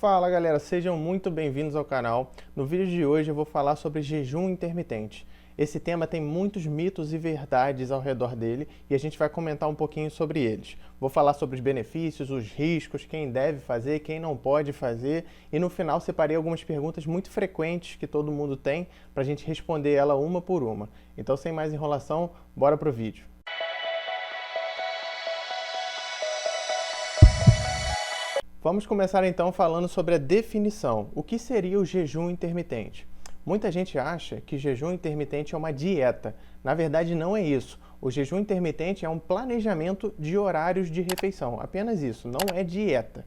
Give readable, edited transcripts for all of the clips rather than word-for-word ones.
Fala galera, sejam muito bem-vindos ao canal. No vídeo de hoje eu vou falar sobre jejum intermitente. Esse tema tem muitos mitos e verdades ao redor dele e a gente vai comentar um pouquinho sobre eles. Vou falar sobre os benefícios, os riscos, quem deve fazer, quem não pode fazer e no final separei algumas perguntas muito frequentes que todo mundo tem para a gente responder ela uma por uma. Então sem mais enrolação, bora pro vídeo. Vamos começar então falando sobre a definição. O que seria o jejum intermitente? Muita gente acha que jejum intermitente é uma dieta. Na verdade, não é isso. O jejum intermitente é um planejamento de horários de refeição. Apenas isso, não é dieta.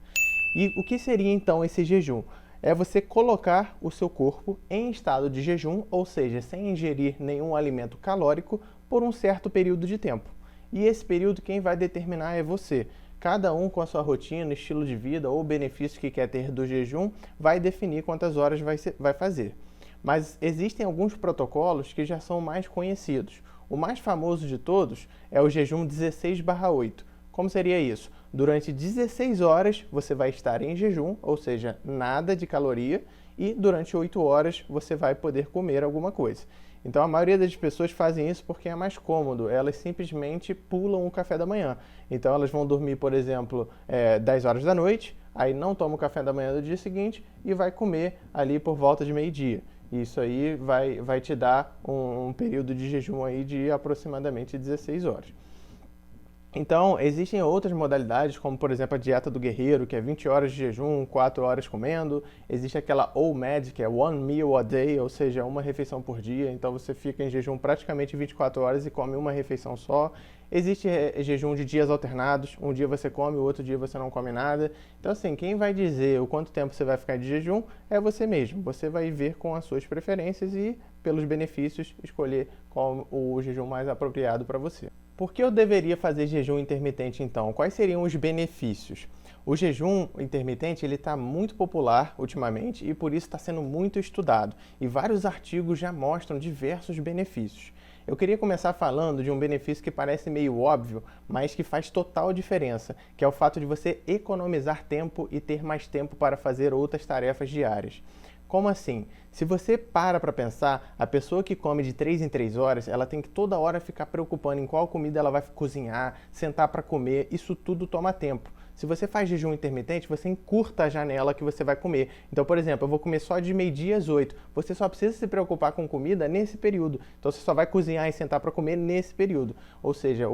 E o que seria então esse jejum? É você colocar o seu corpo em estado de jejum, ou seja, sem ingerir nenhum alimento calórico, por um certo período de tempo. E esse período quem vai determinar é você. Cada um com a sua rotina, estilo de vida ou benefício que quer ter do jejum vai definir quantas horas vai fazer. Mas existem alguns protocolos que já são mais conhecidos. O mais famoso de todos é o jejum 16/8. Como seria isso? Durante 16 horas você vai estar em jejum, ou seja, nada de caloria, e durante 8 horas você vai poder comer alguma coisa. Então a maioria das pessoas fazem isso porque é mais cômodo, elas simplesmente pulam o café da manhã. Então elas vão dormir, por exemplo, 10 horas da noite, aí não tomam o café da manhã do dia seguinte e vai comer ali por volta de meio-dia. Isso aí vai te dar um período de jejum aí de aproximadamente 16 horas. Então, existem outras modalidades, como por exemplo a dieta do guerreiro, que é 20 horas de jejum, 4 horas comendo. Existe aquela OMAD, que é One Meal a Day, ou seja, uma refeição por dia. Então você fica em jejum praticamente 24 horas e come uma refeição só. Existe jejum de dias alternados, um dia você come, o outro dia você não come nada. Então assim, quem vai dizer o quanto tempo você vai ficar de jejum é você mesmo. Você vai ver com as suas preferências e pelos benefícios escolher qual o jejum mais apropriado para você. Por que eu deveria fazer jejum intermitente então? Quais seriam os benefícios? O jejum intermitente está muito popular ultimamente e por isso está sendo muito estudado. E vários artigos já mostram diversos benefícios. Eu queria começar falando de um benefício que parece meio óbvio, mas que faz total diferença, que é o fato de você economizar tempo e ter mais tempo para fazer outras tarefas diárias. Como assim? Se você para pensar, a pessoa que come de 3 em 3 horas, ela tem que toda hora ficar preocupando em qual comida ela vai cozinhar, sentar para comer, isso tudo toma tempo. Se você faz jejum intermitente, você encurta a janela que você vai comer. Então, por exemplo, eu vou comer só de meio-dia às 8. Você só precisa se preocupar com comida nesse período. Então, você só vai cozinhar e sentar para comer nesse período. Ou seja,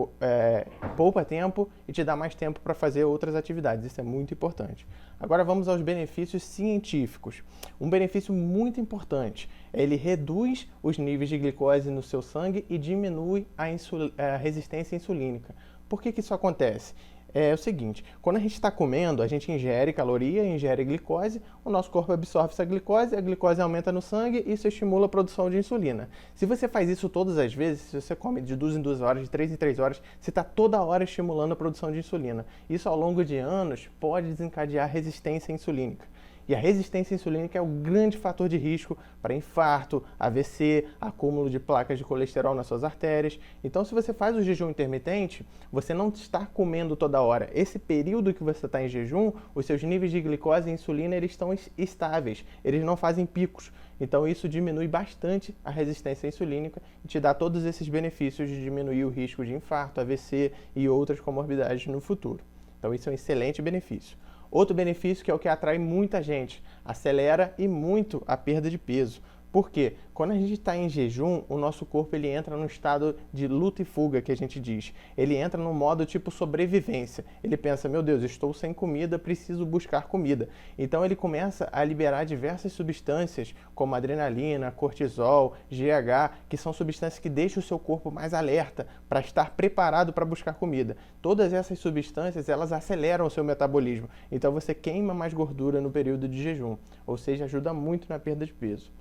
poupa tempo e te dá mais tempo para fazer outras atividades. Isso é muito importante. Agora, vamos aos benefícios científicos. Um benefício muito importante. Ele reduz os níveis de glicose no seu sangue e diminui a resistência insulínica. Por que isso acontece? É o seguinte, quando a gente está comendo, a gente ingere caloria, ingere glicose, o nosso corpo absorve essa glicose, a glicose aumenta no sangue e isso estimula a produção de insulina. Se você faz isso todas as vezes, se você come de 2 em 2 horas, de 3 em 3 horas, você está toda hora estimulando a produção de insulina. Isso ao longo de anos pode desencadear resistência insulínica. E a resistência insulínica é o grande fator de risco para infarto, AVC, acúmulo de placas de colesterol nas suas artérias. Então, se você faz o jejum intermitente, você não está comendo toda hora. Esse período que você está em jejum, os seus níveis de glicose e insulina eles estão estáveis, eles não fazem picos. Então, isso diminui bastante a resistência insulínica e te dá todos esses benefícios de diminuir o risco de infarto, AVC e outras comorbidades no futuro. Então, isso é um excelente benefício. Outro benefício que é o que atrai muita gente, acelera e muito a perda de peso. Por quê? Quando a gente está em jejum, o nosso corpo ele entra num estado de luta e fuga, que a gente diz. Ele entra no modo tipo sobrevivência. Ele pensa, meu Deus, estou sem comida, preciso buscar comida. Então ele começa a liberar diversas substâncias, como adrenalina, cortisol, GH, que são substâncias que deixam o seu corpo mais alerta para estar preparado para buscar comida. Todas essas substâncias, elas aceleram o seu metabolismo. Então você queima mais gordura no período de jejum, ou seja, ajuda muito na perda de peso.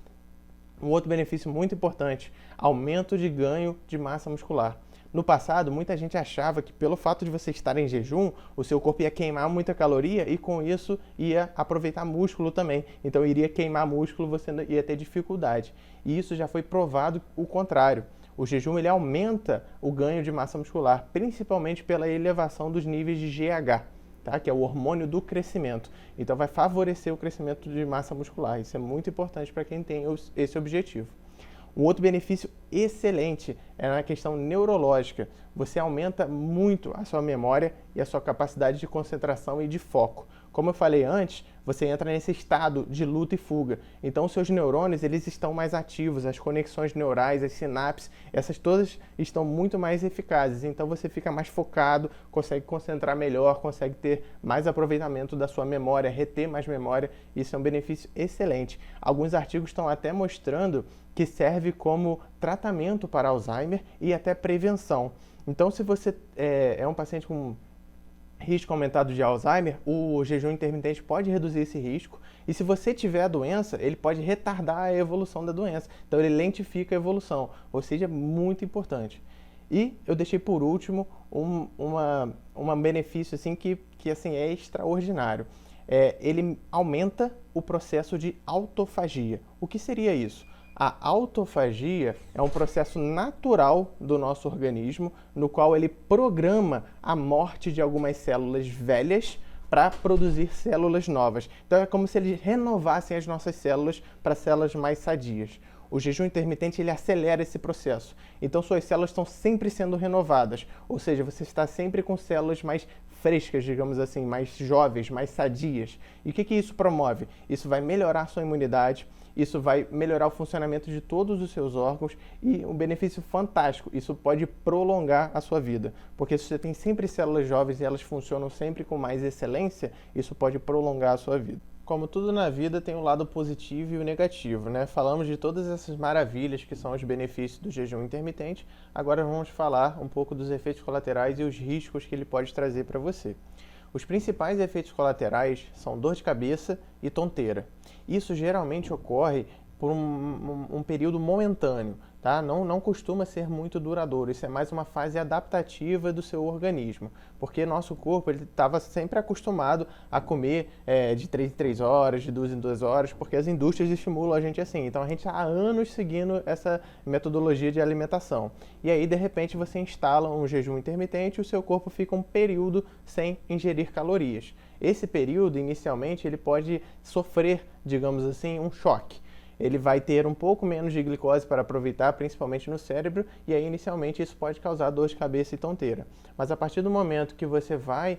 Um outro benefício muito importante, aumento de ganho de massa muscular. No passado, muita gente achava que pelo fato de você estar em jejum, o seu corpo ia queimar muita caloria e com isso ia aproveitar músculo também. Então iria queimar músculo, você ia ter dificuldade. E isso já foi provado o contrário. O jejum ele aumenta o ganho de massa muscular, principalmente pela elevação dos níveis de GH. tá? Que é o hormônio do crescimento. Então vai favorecer o crescimento de massa muscular. Isso é muito importante para quem tem esse objetivo. Um outro benefício excelente é na questão neurológica. Você aumenta muito a sua memória e a sua capacidade de concentração e de foco. Como eu falei antes, você entra nesse estado de luta e fuga. Então, os seus neurônios eles estão mais ativos, as conexões neurais, as sinapses, essas todas estão muito mais eficazes. Então, você fica mais focado, consegue concentrar melhor, consegue ter mais aproveitamento da sua memória, reter mais memória. Isso é um benefício excelente. Alguns artigos estão até mostrando que serve como tratamento para Alzheimer e até prevenção. Então, se você é um paciente com risco aumentado de Alzheimer, o jejum intermitente pode reduzir esse risco. E se você tiver a doença, ele pode retardar a evolução da doença. Então, ele lentifica a evolução, ou seja, muito importante. E eu deixei por último um benefício assim, que assim, é extraordinário. Ele aumenta o processo de autofagia. O que seria isso? A autofagia é um processo natural do nosso organismo, no qual ele programa a morte de algumas células velhas para produzir células novas. Então é como se eles renovassem as nossas células para células mais sadias. O jejum intermitente ele acelera esse processo. Então suas células estão sempre sendo renovadas, ou seja, você está sempre com células mais frescas, digamos assim, mais jovens, mais sadias. E o que isso promove? Isso vai melhorar a sua imunidade, isso vai melhorar o funcionamento de todos os seus órgãos e um benefício fantástico, isso pode prolongar a sua vida. Porque se você tem sempre células jovens e elas funcionam sempre com mais excelência, isso pode prolongar a sua vida. Como tudo na vida tem um lado positivo e o negativo, né? Falamos de todas essas maravilhas que são os benefícios do jejum intermitente, agora vamos falar um pouco dos efeitos colaterais e os riscos que ele pode trazer para você. Os principais efeitos colaterais são dor de cabeça e tonteira. Isso geralmente ocorre por um período momentâneo, tá? Não costuma ser muito duradouro, isso é mais uma fase adaptativa do seu organismo, porque nosso corpo estava sempre acostumado a comer de 3 em 3 horas, de 2 em 2 horas, porque as indústrias estimulam a gente assim. Então a gente há anos seguindo essa metodologia de alimentação. E aí, de repente, você instala um jejum intermitente e o seu corpo fica um período sem ingerir calorias. Esse período, inicialmente, ele pode sofrer, digamos assim, um choque. Ele vai ter um pouco menos de glicose para aproveitar, principalmente no cérebro, e aí inicialmente isso pode causar dor de cabeça e tonteira. Mas a partir do momento que você vai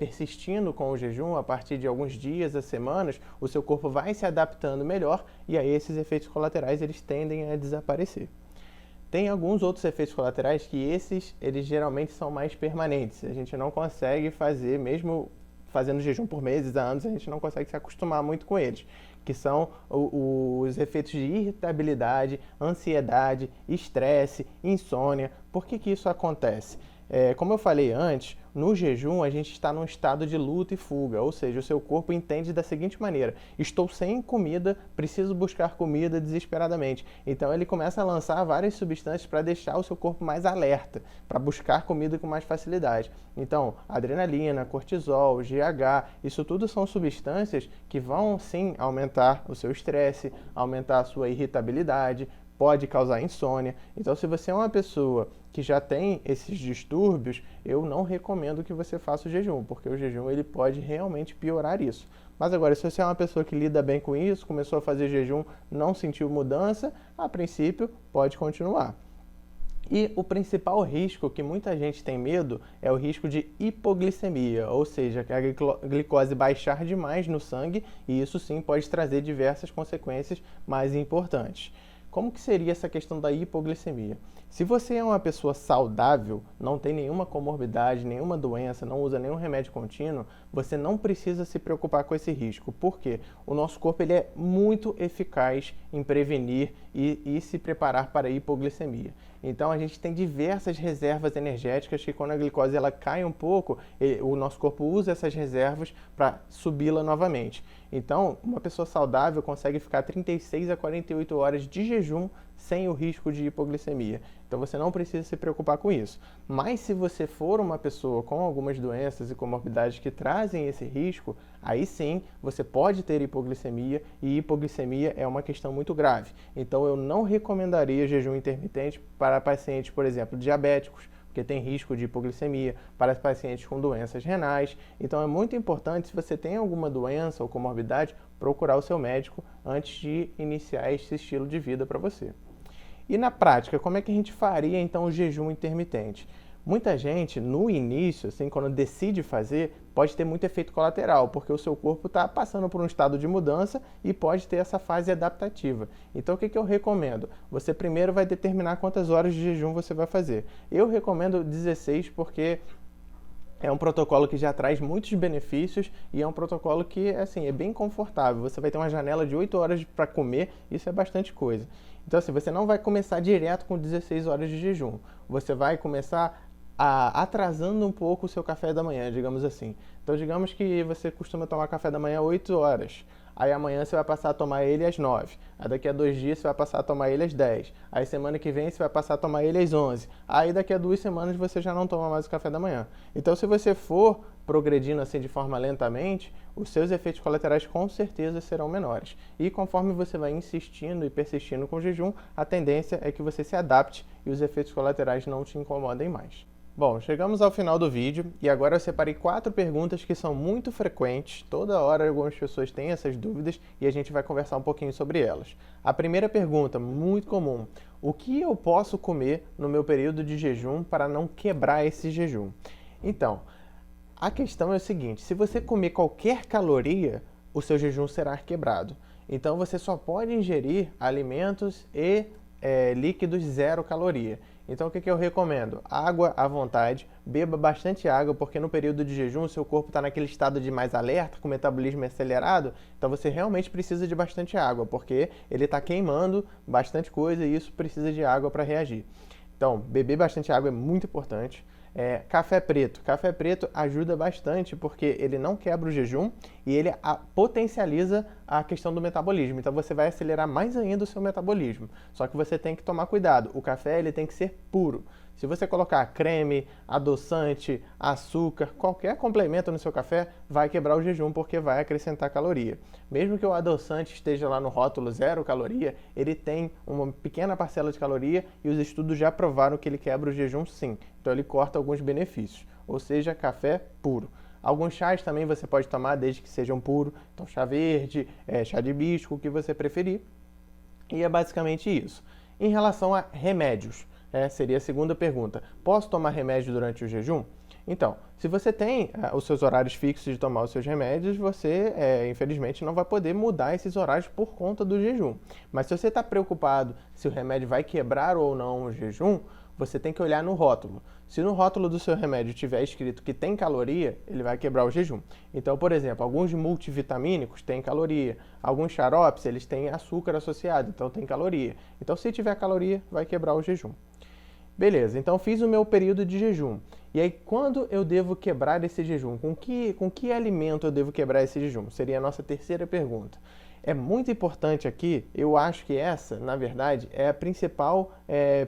persistindo com o jejum, a partir de alguns dias a semanas, o seu corpo vai se adaptando melhor e aí esses efeitos colaterais eles tendem a desaparecer. Tem alguns outros efeitos colaterais que eles geralmente são mais permanentes. A gente não consegue fazer, mesmo fazendo jejum por meses, há anos, a gente não consegue se acostumar muito com eles, que são os efeitos de irritabilidade, ansiedade, estresse, insônia. Por que isso acontece? Como eu falei antes, no jejum a gente está num estado de luta e fuga, ou seja, o seu corpo entende da seguinte maneira: estou sem comida, preciso buscar comida desesperadamente. Então ele começa a lançar várias substâncias para deixar o seu corpo mais alerta, para buscar comida com mais facilidade. Então, adrenalina, cortisol, GH, isso tudo são substâncias que vão sim aumentar o seu estresse, aumentar a sua irritabilidade, pode causar insônia. Então, se você é uma pessoa que já tem esses distúrbios, eu não recomendo que você faça o jejum, porque o jejum ele pode realmente piorar isso. Mas agora, se você é uma pessoa que lida bem com isso, começou a fazer jejum, não sentiu mudança, a princípio pode continuar. E o principal risco que muita gente tem medo é o risco de hipoglicemia, ou seja, que a glicose baixar demais no sangue, e isso sim pode trazer diversas consequências mais importantes. Como que seria essa questão da hipoglicemia? Se você é uma pessoa saudável, não tem nenhuma comorbidade, nenhuma doença, não usa nenhum remédio contínuo, você não precisa se preocupar com esse risco. Por quê? O nosso corpo ele é muito eficaz em prevenir e se preparar para a hipoglicemia. Então a gente tem diversas reservas energéticas que quando a glicose ela cai um pouco, o nosso corpo usa essas reservas para subi-la novamente. Então, uma pessoa saudável consegue ficar 36 a 48 horas de jejum sem o risco de hipoglicemia. Então você não precisa se preocupar com isso. Mas se você for uma pessoa com algumas doenças e comorbidades que trazem esse risco, aí sim você pode ter hipoglicemia, e hipoglicemia é uma questão muito grave. Então eu não recomendaria jejum intermitente para pacientes, por exemplo, diabéticos, porque tem risco de hipoglicemia para pacientes com doenças renais. Então é muito importante, se você tem alguma doença ou comorbidade, procurar o seu médico antes de iniciar esse estilo de vida para você. E na prática, como é que a gente faria então o jejum intermitente? Muita gente, no início, assim, quando decide fazer, pode ter muito efeito colateral, porque o seu corpo está passando por um estado de mudança e pode ter essa fase adaptativa. Então, o que eu recomendo? Você primeiro vai determinar quantas horas de jejum você vai fazer. Eu recomendo 16 porque é um protocolo que já traz muitos benefícios e é um protocolo que, assim, é bem confortável. Você vai ter uma janela de 8 horas para comer, isso é bastante coisa. Então, assim, você não vai começar direto com 16 horas de jejum. Você vai começar atrasando um pouco o seu café da manhã, digamos assim. Então, digamos que você costuma tomar café da manhã às 8 horas. Aí amanhã você vai passar a tomar ele às 9. Aí daqui a 2 dias você vai passar a tomar ele às 10. Aí semana que vem você vai passar a tomar ele às 11. Aí daqui a 2 semanas você já não toma mais o café da manhã. Então, se você for progredindo assim de forma lentamente, os seus efeitos colaterais com certeza serão menores. E conforme você vai insistindo e persistindo com o jejum, a tendência é que você se adapte e os efeitos colaterais não te incomodem mais. Bom, chegamos ao final do vídeo e agora eu separei 4 perguntas que são muito frequentes. Toda hora algumas pessoas têm essas dúvidas e a gente vai conversar um pouquinho sobre elas. A primeira pergunta, muito comum: o que eu posso comer no meu período de jejum para não quebrar esse jejum? Então, a questão é o seguinte: se você comer qualquer caloria, o seu jejum será quebrado. Então você só pode ingerir alimentos e líquidos 0 caloria. Então o que eu recomendo? Água à vontade, beba bastante água, porque no período de jejum o seu corpo está naquele estado de mais alerta, com o metabolismo acelerado, então você realmente precisa de bastante água, porque ele está queimando bastante coisa e isso precisa de água para reagir. Então, beber bastante água é muito importante. Café preto. Café preto ajuda bastante porque ele não quebra o jejum e ele potencializa a questão do metabolismo. Então você vai acelerar mais ainda o seu metabolismo. Só que você tem que tomar cuidado. O café ele tem que ser puro. Se você colocar creme, adoçante, açúcar, qualquer complemento no seu café, vai quebrar o jejum porque vai acrescentar caloria. Mesmo que o adoçante esteja lá no rótulo 0 caloria, ele tem uma pequena parcela de caloria e os estudos já provaram que ele quebra o jejum sim. Então ele corta alguns benefícios, ou seja, café puro. Alguns chás também você pode tomar desde que sejam puros, então chá verde, chá de hibisco, o que você preferir. E é basicamente isso. Em relação a remédios, seria a segunda pergunta. Posso tomar remédio durante o jejum? Então, se você tem os seus horários fixos de tomar os seus remédios, você, infelizmente, não vai poder mudar esses horários por conta do jejum. Mas se você está preocupado se o remédio vai quebrar ou não o jejum, você tem que olhar no rótulo. Se no rótulo do seu remédio tiver escrito que tem caloria, ele vai quebrar o jejum. Então, por exemplo, alguns multivitamínicos têm caloria, alguns xaropes, eles têm açúcar associado, então tem caloria. Então, se tiver caloria, vai quebrar o jejum. Beleza, então fiz o meu período de jejum. E aí, quando eu devo quebrar esse jejum? Com que alimento eu devo quebrar esse jejum? Seria a nossa terceira pergunta. É muito importante aqui, eu acho que essa, na verdade, é a principal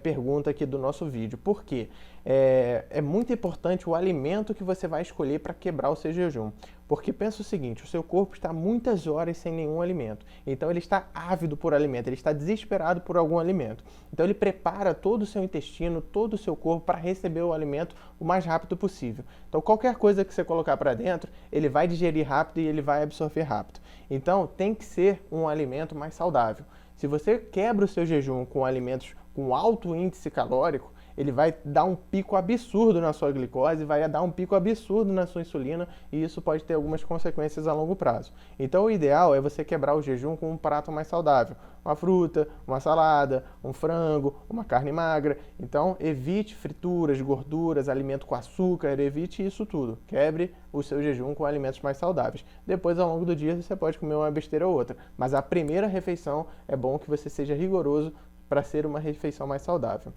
pergunta aqui do nosso vídeo. Por quê? É muito importante o alimento que você vai escolher para quebrar o seu jejum. Porque pensa o seguinte, o seu corpo está muitas horas sem nenhum alimento. Então ele está ávido por alimento, ele está desesperado por algum alimento. Então ele prepara todo o seu intestino, todo o seu corpo para receber o alimento o mais rápido possível. Então qualquer coisa que você colocar para dentro, ele vai digerir rápido e ele vai absorver rápido. Então tem que ser um alimento mais saudável. Se você quebra o seu jejum com alimentos com alto índice calórico, ele vai dar um pico absurdo na sua glicose, vai dar um pico absurdo na sua insulina e isso pode ter algumas consequências a longo prazo. Então o ideal é você quebrar o jejum com um prato mais saudável. Uma fruta, uma salada, um frango, uma carne magra. Então evite frituras, gorduras, alimento com açúcar, evite isso tudo. Quebre o seu jejum com alimentos mais saudáveis. Depois, ao longo do dia, você pode comer uma besteira ou outra. Mas a primeira refeição é bom que você seja rigoroso para ser uma refeição mais saudável.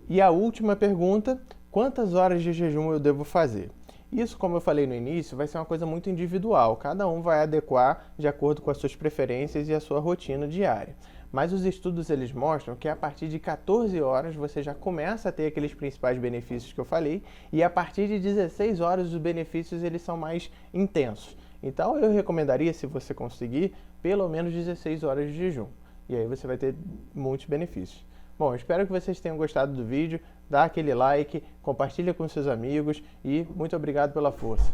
E a última pergunta, quantas horas de jejum eu devo fazer? Isso, como eu falei no início, vai ser uma coisa muito individual. Cada um vai adequar de acordo com as suas preferências e a sua rotina diária. Mas os estudos eles mostram que a partir de 14 horas você já começa a ter aqueles principais benefícios que eu falei e a partir de 16 horas os benefícios eles são mais intensos. Então eu recomendaria, se você conseguir, pelo menos 16 horas de jejum. E aí você vai ter muitos benefícios. Bom, espero que vocês tenham gostado do vídeo, dá aquele like, compartilha com seus amigos e muito obrigado pela força.